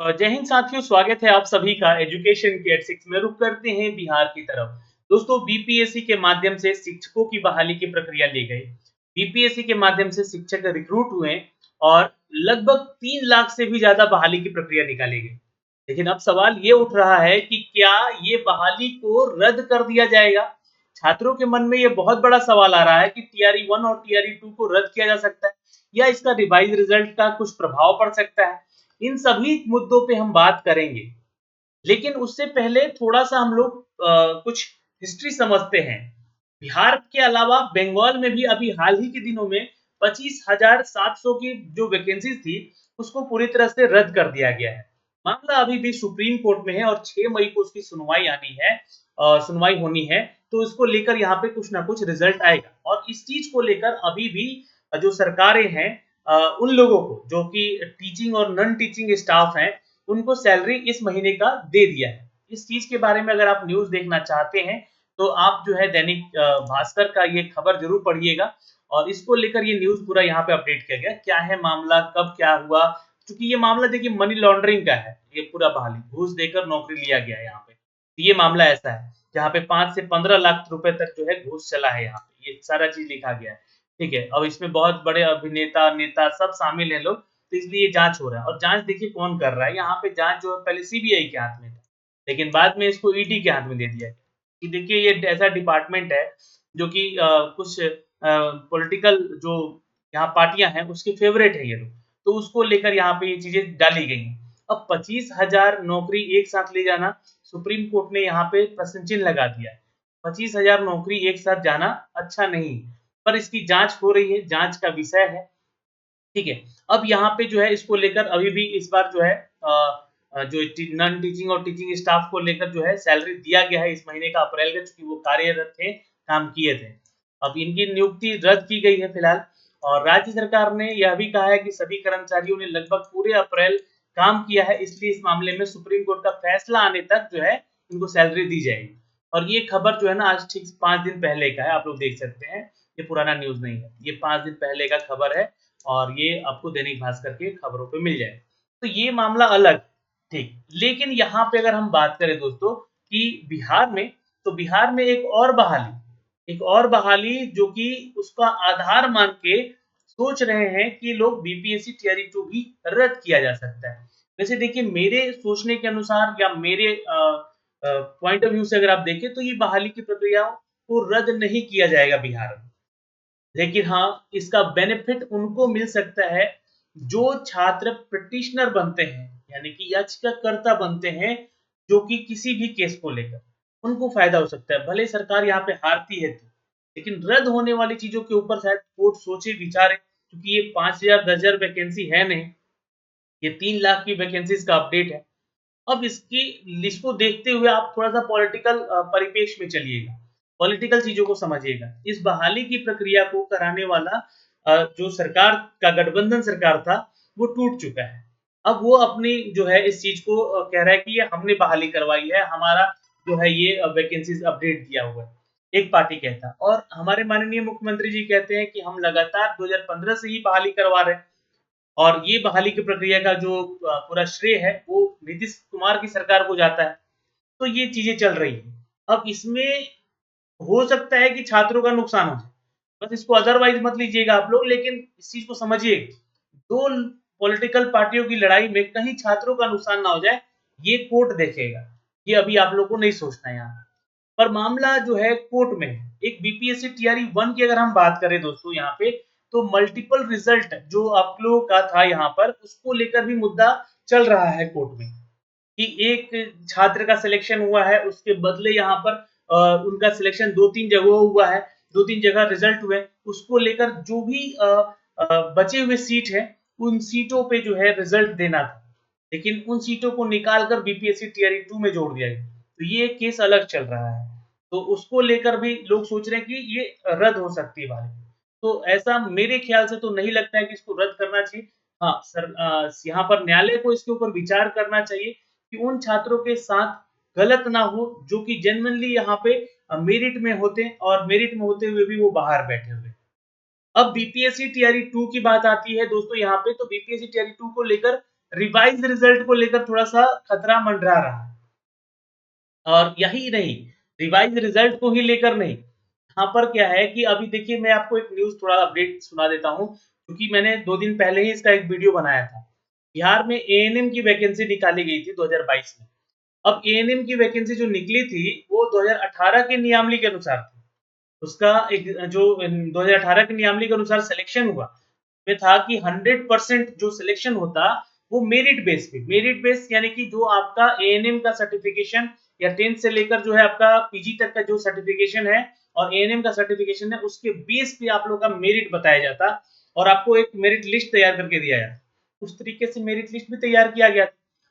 जय हिंद साथियों, स्वागत है आप सभी का एजुकेशन के एट 6 में। रुक करते हैं बिहार की तरफ। दोस्तों, बीपीएससी के माध्यम से शिक्षकों की बहाली की प्रक्रिया ली गई। बीपीएससी के माध्यम से शिक्षक रिक्रूट हुए और लगभग 3 लाख से भी ज्यादा बहाली की प्रक्रिया निकाली गई। लेकिन अब सवाल ये उठ रहा है कि क्या ये बहाली को रद्द कर दिया जाएगा? छात्रों के मन में ये बहुत बड़ा सवाल आ रहा है कि टीआरई 1 और टीआरई 2 को रद्द किया जा सकता है या इसका रिवाइज रिजल्ट का कुछ प्रभाव पड़ सकता है। इन सभी मुद्दों पे हम बात करेंगे, लेकिन उससे पहले थोड़ा-सा हम लोग कुछ हिस्ट्री समझते हैं। बिहार के अलावा बंगाल में भी अभी हाल ही के दिनों में 25,700 की जो वैकेंसीज़ थी, उसको पूरी तरह से रद्द कर दिया गया है। मामला अभी भी सुप्रीम कोर्ट में है और 6 मई को उसकी सुनवाई होनी है, तो इसको लेकर यहाँ पे कुछ ना कुछ रिजल्ट आएगा और इस चीज़ को लेकर अभी भी जो सरकारें हैं उन लोगों को जो कि टीचिंग और नॉन टीचिंग स्टाफ हैं, उनको सैलरी इस महीने का दे दिया है। इस चीज़ के बारे में अगर आप न्यूज़ देखना चाहते हैं, तो आप जो है दैनिक भास्कर का ये खबर ज़रूर पढ़िएगा और इसको लेकर ये न्यूज़ पूरा यहाँ पे अपडेट किया गया। क्या है मामला, कब क्या हुआ? क्योंकि ये मामला देखिए मनी लॉन्ड्रिंग का है, ये पूरा बहाली, घूस देकर नौकरी लिया गया है यहाँ पे। तो ये मामला ऐसा है, जहाँ पे 5 से 15 लाख रुपए तक जो है घूस चला है यहाँ पे, ये सारा चीज़ लिखा गया है। ठीक है, अब इसमें बहुत बड़े अभिनेता, नेता सब शामिल हैं लोग, तो इसलिए जाँच हो रहा है और जाँच देखिए कौन कर रहा है, यहाँ पे जाँच जो है पहले सीबीआई के हाथ में था, लेकिन बाद में इसको ईडी के हाथ में दे दिया गया। कि देखिए ये ऐसा डिपार्टमेंट है जो कि कुछ पॉलिटिकल जो यहाँ पार्टियाँ हैं उसके फेवरेट है ये लोग, तो उसको लेकर यहाँ पे ये चीज़ें डाली गई हैं। अब 25,000 नौकरी एक साथ ले जाना, सुप्रीम कोर्ट ने यहाँ पे प्रश्न चिन्ह लगा दिया है। 25,000 नौकरी एक साथ जाना अच्छा नहीं, पर इसकी जाँच हो रही है, जाँच का विषय है। ठीक है, अब यहाँ पे जो है इसको लेकर अभी भी इस बार जो है जो नॉन टीचिंग और टीचिंग स्टाफ को लेकर जो है सैलरी दिया गया है इस महीने का अप्रैल का, चूँकि वो कार्यरत थे, काम किए थे। अब इनकी नियुक्ति रद्द की गई है फिलहाल और राज्य सरकार ने यह भी कहा है कि सभी कर्मचारियों ने लगभग पूरे अप्रैल काम किया है, इसलिए इस मामले में सुप्रीम कोर्ट का फैसला आने तक जो है इनको सैलरी दी जाएगी। और ये खबर जो है ना आज ठीक 5 दिन पहले का है, आप लोग देख सकते हैं, ये पुराना न्यूज़ नहीं है। ये 5 दिन पहले का खबर है और ये आपको दैनिक भास्कर के खबरों पे मिल जाएगा। तो ये मामला अलग, ठीक। लेकिन यहाँ पे अगर हम बात करें दोस्तों कि बिहार में, तो बिहार में एक और बहाली जो कि उसका आधार मान के सोच रहे हैं कि लोग बीपीएससी टियर 2 भी रद्द किया जा सकता है। वैसे देखिए मेरे सोचने के अनुसार या मेरे पॉइंट ऑफ व्यू से अगर आप देखें तो ये बहाली की प्रक्रिया को रद्द नहीं किया जाएगा बिहार में। लेकिन हाँ, इसका बेनिफिट उनको मिल सकता है जो छात्र पिटिशनर बनते हैं, यानी कि याचिकाकर्ता बनते हैं, जो कि किसी भी केस को लेकर, उनको फ़ायदा हो सकता है। भले सरकार यहाँ पे हारती है तो, लेकिन रद्द होने वाली चीज़ों के ऊपर शायद कोर्ट सोचे-विचारे, क्योंकि ये 5,000 10,000 वैकेंसी है नहीं, ये 3 लाख की वैकेंसीज़ का अपडेट है। अब इसकी लिस्ट को देखते हुए आप थोड़ा-सा पॉलिटिकल परिपेक्ष में चलिएगा, पॉलिटिकल चीज़ों को समझिएगा। इस बहाली की प्रक्रिया को कराने वाला जो सरकार का गठबंधन सरकार था, वो टूट चुका है। अब वो अपनी जो है इस चीज़ को कह रहा है कि ये हमने बहाली करवाई है, हमारा जो है ये वैकेंसीज़ अपडेट दिया हुआ है। एक पार्टी कहता है और हमारे माननीय मुख्यमंत्री जी कहते हैं कि हम लगातार 2015 से ही बहाली करवा रहे हैं। और ये बहाली की प्रक्रिया का जो पूरा श्रेय है वो नीतीश कुमार की सरकार को जाता है। तो ये चीज़ें चल रही हैं। अब इसमें हो सकता है कि छात्रों का नुकसान हो जाए। बस इसको अदरवाइज़ मत लीजिएगा आप लोग, लेकिन इस चीज़ को समझिए। 2 पॉलिटिकल पार्टियों की लड़ाई में कहीं छात्रों का नुकसान ना हो जाए, ये कोर्ट देखेगा। ये अभी आप लोग को नहीं सोचना है यहाँ। पर मामला जो है कोर्ट में है। एक बीपीएससी टीआरई 1 की अगर हम बात करें दोस्तों यहाँ पे, तो मल्टीपल रिजल्ट जो आप लोगों का था यहाँ पर, उसको लेकर भी मुद्दा चल रहा है कोर्ट में कि एक छात्र का सिलेक्शन हुआ है, उसके बदले यहाँ पर उनका सिलेक्शन 2-3 जगहों हुआ है, 2-3 जगह रिजल्ट हुए, उसको लेकर जो भी बचे हुए सीट हैं, उन सीटों पे जो है रिजल्ट देना था। लेकिन उन सीटों को निकाल कर बीपीएससी टीआरई 2 में जोड़ दिया गया। तो ये केस अलग चल रहा है। तो उसको लेकर भी लोग सोच रहे हैं कि ये रद्द हो सकती है बहाली। तो ऐसा मेरे ख्याल से तो नहीं लगता है कि इसको रद्द करना चाहिए। हाँ, यहाँ पर न्यायालय को इसके ऊपर विचार करना चाहिए कि उन छात्रों के साथ गलत ना हो जो कि जेन्युइनली यहाँ पे मेरिट में होते हैं और मेरिट में होते हुए भी वो बाहर बैठे हुए हैं। अब बीपीएससी टीआरई 2 की बात आती है दोस्तों यहाँ पे, तो बीपीएससी टीआरई 2 को लेकर रिवाइज रिजल्ट को लेकर थोड़ा सा खतरा मंडरा रहा है। और यही नहीं, रिवाइज रिजल्ट को ही लेकर नहीं, यहाँ पर क्या है कि अभी देखिए मैं आपको एक न्यूज़ थोड़ा अपडेट सुना देता हूँ, क्योंकि मैंने 2 दिन पहले ही इसका एक वीडियो बनाया था। बिहार में एएनएम की वैकेंसी निकाली गई थी 2022 में। अब एएनएम की वैकेंसी जो निकली थी, वो 2018 के नियमावली के अनुसार थी। उसका एक जो 2018 के नियमावली के अनुसार सिलेक्शन हुआ, में था कि 100% जो सिलेक्शन होता वो मेरिट बेस यानी कि जो आपका एएनएम का सर्टिफिकेशन या 10th से लेकर जो है आपका पीजी तक का जो सर्टिफिकेशन है और एएनएम का सर्टिफिकेशन है, उसके बेस पे आप लोग का मेरिट बताया जाता और आपको एक मेरिट लिस्ट तैयार करके दिया जाता। उस तरीके से मेरिट लिस्ट भी तैयार किया गया।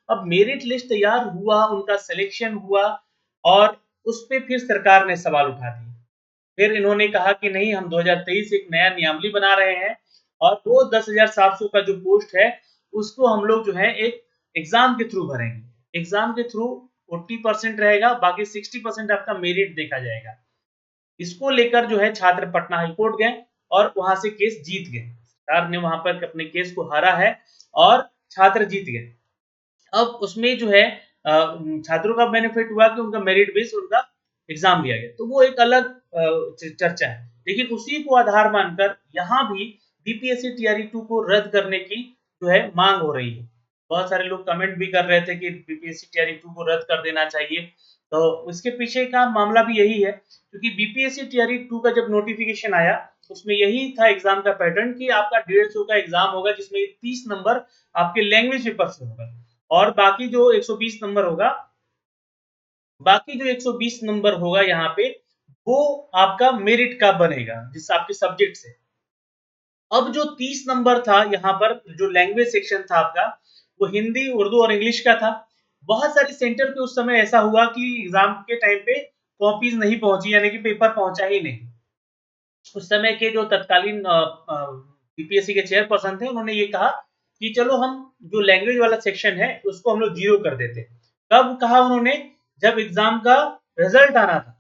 अब मेरिट लिस्ट तैयार हुआ, उनका सिलेक्शन हुआ और उस पे फिर सरकार ने सवाल उठा दिए। फिर इन्होंने कहा कि नहीं, हम 2023 एक नया नियमावली बना रहे हैं और वो 10,700 का जो पोस्ट है उसको हम लोग जो है एक एग्जाम के थ्रू भरेंगे। एग्जाम के थ्रू 40% रहेगा, बाकी 60% आपका मेरिट देखा जाएगा। इसको लेकर जो है छात्र पटना हाई कोर्ट गए और वहां से केस जीत गए। सरकार ने वहां पर अपने केस को हारा है और छात्र जीत गए। अब उसमें जो है छात्रों का बेनिफिट हुआ कि उनका मेरिट बेस उनका एग्जाम लिया गया, तो वो एक अलग चर्चा है। लेकिन उसी को आधार मानकर यहाँ भी बीपीएससी टीआरई 2 को रद्द करने की जो है मांग हो रही है। बहुत सारे लोग कमेंट भी कर रहे थे कि बीपीएससी टीआरई 2 को रद्द कर देना चाहिए। तो इसके पीछे का मामला भी यही है, क्योंकि बीपीएससी टीआरई 2 का जब नोटिफिकेशन आया उसमें यही था एग्जाम का पैटर्न कि आपका 150 का एग्जाम होगा, जिसमें 30 नंबर आपके लैंग्वेज पेपर से होगा और बाकी जो 120 नंबर होगा, यहाँ पे वो आपका मेरिट का बनेगा जिस आपके सब्जेक्ट से। अब जो 30 नंबर था यहाँ पर जो लैंग्वेज सेक्शन था आपका, वो हिंदी, उर्दू और इंग्लिश का था। बहुत सारे सेंटर पे उस समय ऐसा हुआ कि एग्जाम के टाइम पे कॉपीज नहीं पहुंची, यानी कि पेपर पहुंचा ही नहीं। उस समय के जो तत्कालीन बीपीएससी के चेयरपर्सन थे, उन्होंने ये कहा कि चलो हम जो लैंग्वेज वाला सेक्शन है उसको हम लोग 0 कर देते। कब कहा उन्होंने? जब एग्जाम का रिजल्ट आना था,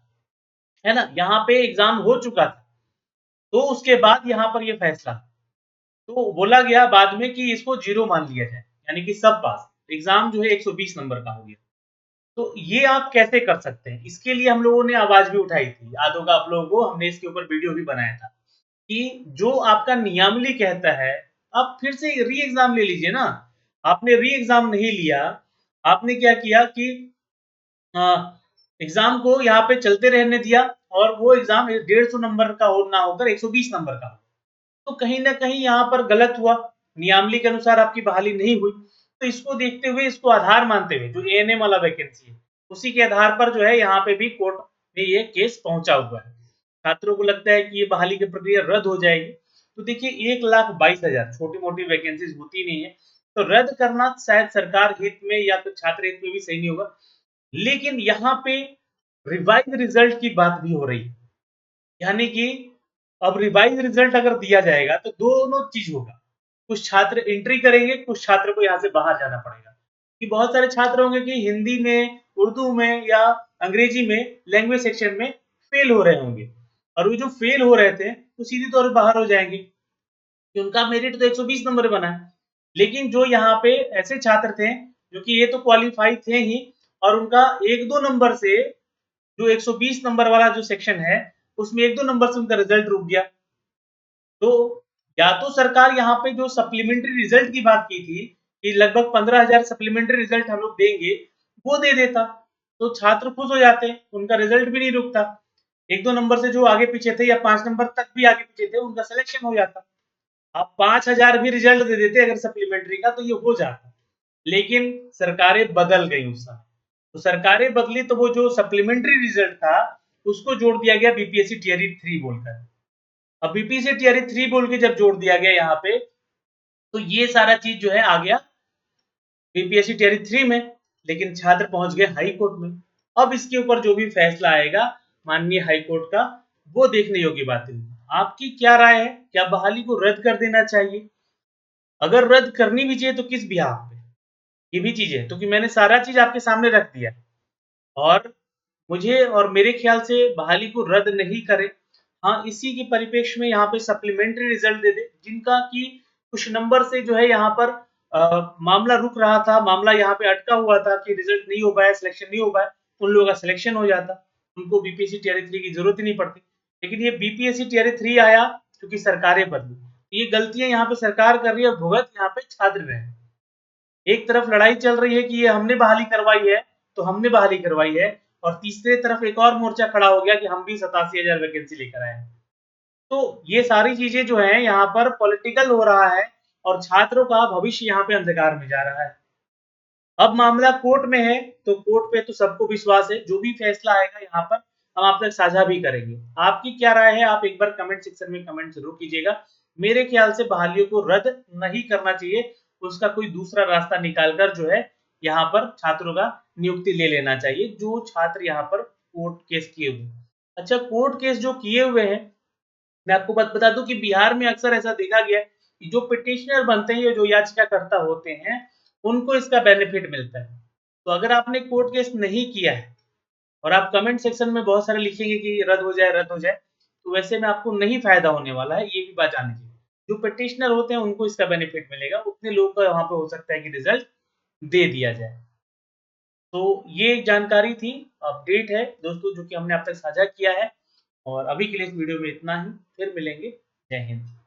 है ना, यहाँ पे एग्जाम हो चुका था, तो उसके बाद यहाँ पर ये फैसला तो बोला गया बाद में कि इसको 0 मान लिया जाए, यानी कि सब पास। एग्जाम जो है 120 नंबर का हो गया। तो ये आप कैसे कर सकते हैं? इसके लिए हम लोगों ने आवाज भी उठाई थी, याद होगा आप लोगों को, हमने इसके ऊपर वीडियो भी बनाया था कि जो आपका नियमावली कहता है, आप फिर से री एग्जाम ले लीजिए ना। आपने री एग्जाम नहीं लिया, आपने क्या किया कि एग्जाम को यहाँ पे चलते रहने दिया और वो एग्जाम 150 नंबर का हो ना होकर 120 नंबर का। तो कहीं ना कहीं यहाँ पर गलत हुआ, नियमावली के अनुसार आपकी बहाली नहीं हुई। तो इसको देखते हुए, इसको आधार मानते हुए, जो एएनएम वाला वैकेंसी है उसी के आधार पर जो है यहाँ पे भी कोर्ट में ये केस पहुंचा हुआ है। छात्रों को लगता है कि ये बहाली की प्रक्रिया रद्द हो जाएगी। तो देखिए 1,22,000 छोटी मोटी वैकेंसीज होती नहीं है, तो रद्द करना शायद सरकार हित में या फिर छात्र हित में भी सही नहीं होगा। लेकिन यहाँ पे रिवाइज रिजल्ट की बात भी हो रही है, यानी कि अब रिवाइज रिजल्ट अगर दिया जाएगा तो दोनों चीज होगा। कुछ छात्र एंट्री करेंगे, कुछ छात्र को यहाँ से बाहर जाना पड़ेगा। कि बहुत सारे छात्र होंगे कि हिंदी में, उर्दू में या अंग्रेजी में लैंग्वेज सेक्शन में फेल हो रहे होंगे, और वो जो फेल हो रहे थे वो सीधी तौर पर बाहर हो जाएंगे कि उनका मेरिट तो 120 नंबर बना है। लेकिन जो यहाँ पे ऐसे छात्र थे जो कि ये तो क्वालिफाई थे ही, और उनका 1-2 नंबर से, जो 120 नंबर वाला जो सेक्शन है उसमें 1-2 नंबर से उनका रिजल्ट रुक गया। तो या तो सरकार यहाँ पे जो सप्लीमेंट्री रिजल्ट की बात की थी कि लगभग 15,000 सप्लीमेंट्री रिजल्ट हम लोग देंगे, वो दे देता तो छात्र खुश हो जाते, उनका रिजल्ट भी नहीं रुकता। 1-2 नंबर से जो आगे पीछे थे या 5 नंबर तक भी आगे पीछे थे, उनका सिलेक्शन हो जाता। आप 5,000 भी रिजल्ट दे देते अगर सप्लीमेंट्री का, तो ये हो जाता। लेकिन सरकारें बदल गई उस समय। तो सरकारें बदली तो वो जो सप्लीमेंट्री रिजल्ट था उसको जोड़ दिया गया बीपीएससी टियर 3 बोलकर। अब बीपीएससी टियर 3 बोल के जब जोड़ दिया गया यहाँ पे, तो ये सारा चीज जो है आ गया बीपीएससी टियर 3 में। लेकिन छात्र पहुंच गए हाई कोर्ट में। अब इसके ऊपर जो भी फैसला आएगा माननीय हाई कोर्ट का, वो देखने योग्य बात है। आपकी क्या राय है? क्या बहाली को रद्द कर देना चाहिए? अगर रद्द करनी भी चाहिए तो किस बिहाफ पे? ये भी चीज है, क्योंकि मैंने सारा चीज आपके सामने रख दिया और मुझे और मेरे ख्याल से बहाली को रद्द नहीं करे। हाँ, इसी के परिप्रेक्ष्य में यहाँ पे सप्लीमेंट्री रिजल्ट दे दे, जिनका कि कुछ नंबर से जो है यहाँ पर मामला रुक रहा था, मामला यहाँ पे अटका हुआ था कि रिजल्ट नहीं हो पाया, सिलेक्शन नहीं हो पाया, उन लोगों का सिलेक्शन हो जाता, उनको बीपीएससी टीआरई 3 की जरूरत ही नहीं पड़ती। लेकिन ये बीपीएससी टीआरई 3 आया क्योंकि सरकारें बदली। ये गलतियां यहाँ पे सरकार कर रही है और भुगत यहाँ पे छात्र रहे हैं। एक तरफ लड़ाई चल रही है कि ये हमने बहाली करवाई है, तो हमने बहाली करवाई है, और तीसरे तरफ एक और मोर्चा खड़ा हो गया कि हम भी 87,000 वैकेंसी लेकर आए हैं। तो ये सारी चीजें जो है यहाँ पर पॉलिटिकल हो रहा है और छात्रों का भविष्य यहाँ पे अंधकार में जा रहा है। अब मामला कोर्ट में है, तो कोर्ट पे तो सबको विश्वास है, जो भी फैसला आएगा यहाँ पर हम आप तक साझा भी करेंगे। आपकी क्या राय है, आप एक बार कमेंट सेक्शन में कमेंट जरूर कीजिएगा। मेरे ख्याल से बहालियों को रद्द नहीं करना चाहिए, उसका कोई दूसरा रास्ता निकालकर जो है यहाँ पर छात्रों का नियुक्ति ले लेना चाहिए, जो छात्र यहाँ पर कोर्ट केस किए हुए। अच्छा, कोर्ट केस जो किए हुए हैं, मैं आपको बात बता दूं कि बिहार में अक्सर ऐसा देखा गया है कि जो पिटिशनर बनते हैं, जो याचिकाकर्ता होते हैं, उनको इसका बेनिफिट मिलता है। तो अगर आपने कोर्ट केस नहीं किया है और आप कमेंट सेक्शन में बहुत सारे लिखेंगे कि रद्द हो जाए, रद्द हो जाए, तो वैसे में आपको नहीं फायदा होने वाला है, ये भी बात जान लीजिए। जो पिटिशनर होते हैं उनको इसका बेनिफिट मिलेगा, उतने लोगों का वहां पे हो सकता है कि रिजल्ट दे दिया जाए। तो ये जानकारी थी, अपडेट है दोस्तों, जो कि हमने आप तक साझा किया है। और अभी के लिए इस वीडियो में इतना ही, फिर मिलेंगे। जय हिंद।